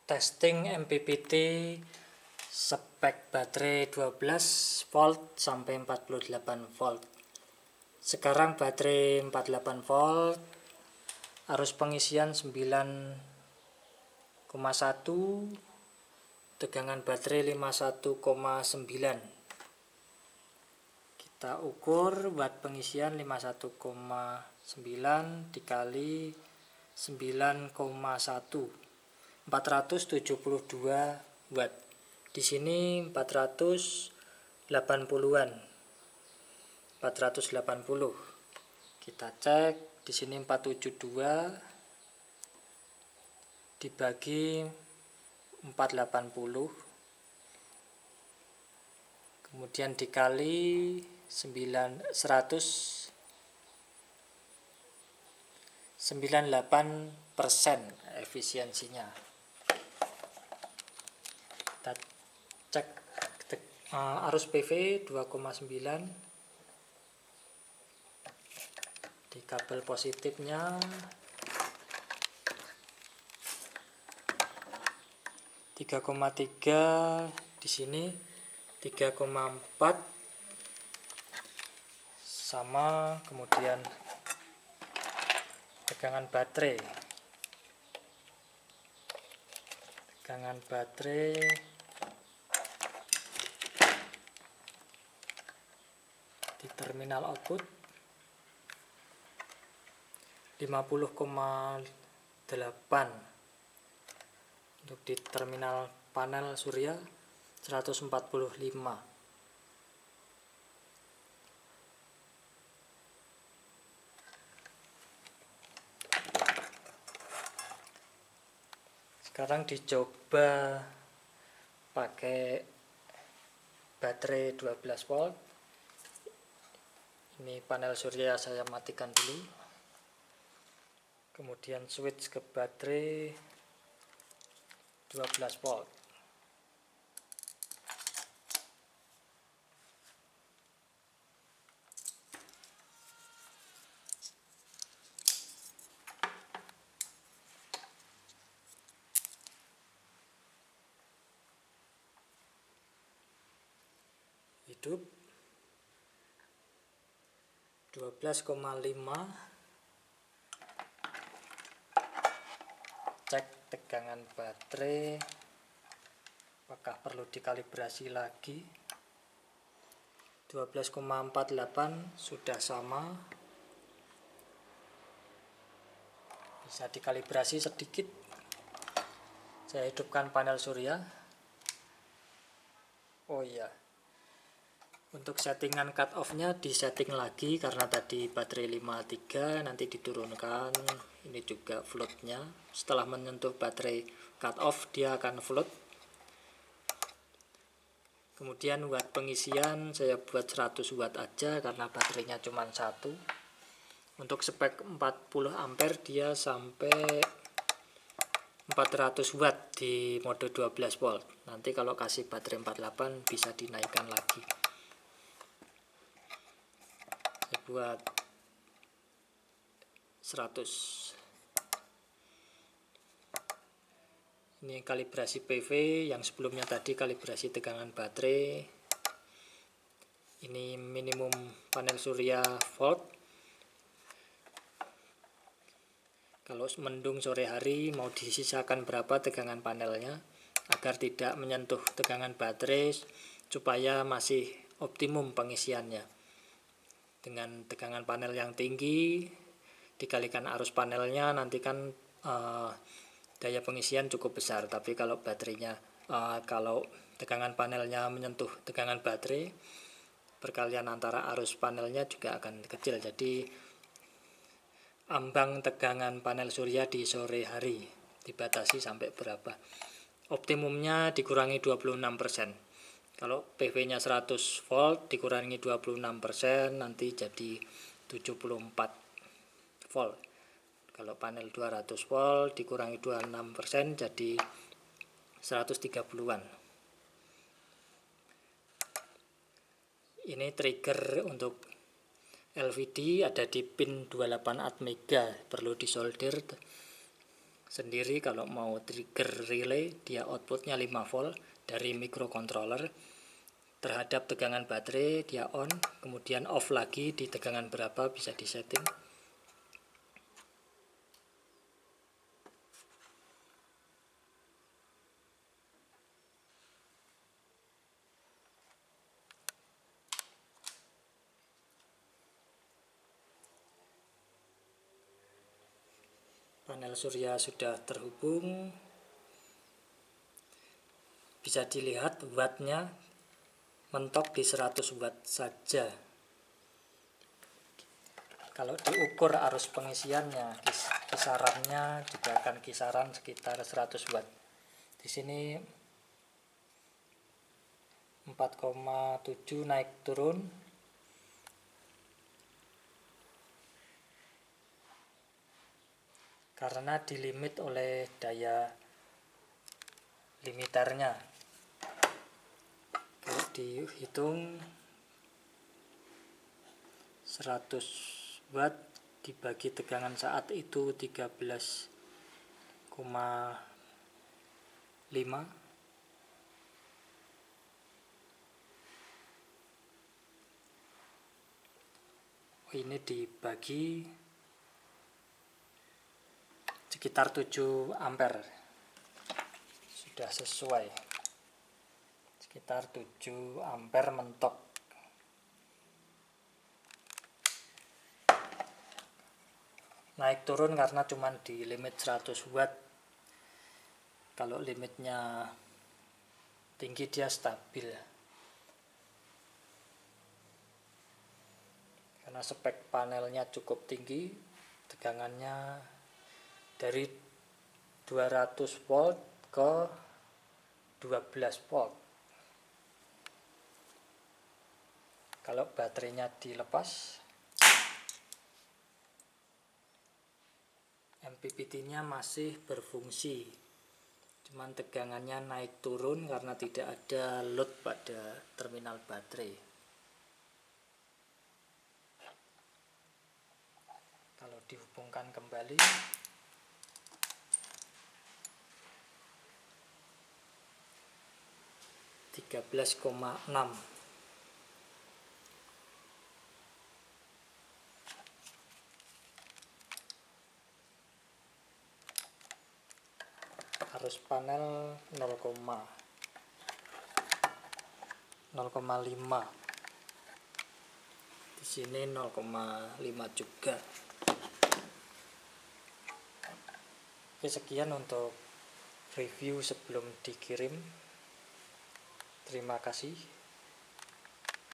Testing MPPT spek baterai 12 volt sampai 48 volt. Sekarang baterai 48 volt, arus pengisian 9,1, tegangan baterai 51,9. Kita ukur watt pengisian 51,9 dikali 9,1, 472 watt. Di sini 480-an. 480. Kita cek, di sini 472 dibagi 480. Kemudian dikali 98% efisiensinya. Kita cek arus PV 2,9 di kabel positifnya, tiga koma tiga di sini, 3,4 sama. Kemudian tegangan baterai di terminal output 50,8. Untuk di terminal panel surya 145. Sekarang dicoba pakai baterai 12 volt. Ini panel surya saya matikan dulu. Kemudian switch ke baterai 12 volt. Hidup 12,5. Cek tegangan baterai, apakah perlu dikalibrasi lagi. 12,48 sudah sama. Bisa dikalibrasi sedikit. Saya hidupkan panel surya. Oh iya, untuk settingan cut off-nya disetting lagi karena tadi baterai 53, nanti diturunkan. Ini juga float-nya. Setelah menyentuh baterai cut off, dia akan float. Kemudian watt pengisian saya buat 100 watt aja karena baterainya cuma satu. Untuk spek 40 ampere dia sampai 400 watt di mode 12 volt. Nanti kalau kasih baterai 48 bisa dinaikkan lagi. Saya buat 100. Ini kalibrasi PV, yang sebelumnya tadi kalibrasi tegangan baterai. Ini minimum panel surya volt. Kalau mendung sore hari mau disisakan berapa tegangan panelnya agar tidak menyentuh tegangan baterai supaya masih optimum pengisiannya. Dengan tegangan panel yang tinggi dikalikan arus panelnya, nanti kan daya pengisian cukup besar. Tapi kalau baterainya kalau tegangan panelnya menyentuh tegangan baterai, perkalian antara arus panelnya juga akan kecil. Jadi ambang tegangan panel surya di sore hari dibatasi sampai berapa. Optimumnya dikurangi 26%. Kalau PV-nya 100 volt dikurangi 26%, nanti jadi 74 volt. Kalau panel 200 volt dikurangi 26% jadi 130-an. Ini trigger untuk LVD ada di pin 28 atmega, perlu disolder. sendiri. Kalau mau trigger relay, dia outputnya 5 volt dari microcontroller. Terhadap tegangan baterai dia on, kemudian off lagi di tegangan berapa bisa disetting. Panel surya sudah terhubung. Bisa dilihat wattnya mentok di 100 watt saja. Kalau diukur arus pengisiannya, kisarannya juga akan kisaran sekitar 100 watt. Di sini 4,7 naik turun. Karena dilimit oleh daya limiternya. Kalau dihitung 100 watt dibagi tegangan saat itu 13,5. Ini dibagi sekitar 7 ampere. Sudah sesuai. Sekitar 7 ampere mentok. Naik turun karena cuma di limit 100 watt. Kalau limitnya tinggi dia stabil. Karena spek panelnya cukup tinggi, tegangannya dari 200 volt ke 12 volt. Kalau baterainya dilepas, MPPT-nya masih berfungsi, cuman tegangannya naik turun karena tidak ada load pada terminal baterai. Kalau dihubungkan kembali, (13,6). Arus panel 0,5. Di sini 0,5 juga. Oke, sekian untuk review sebelum dikirim. Terima kasih.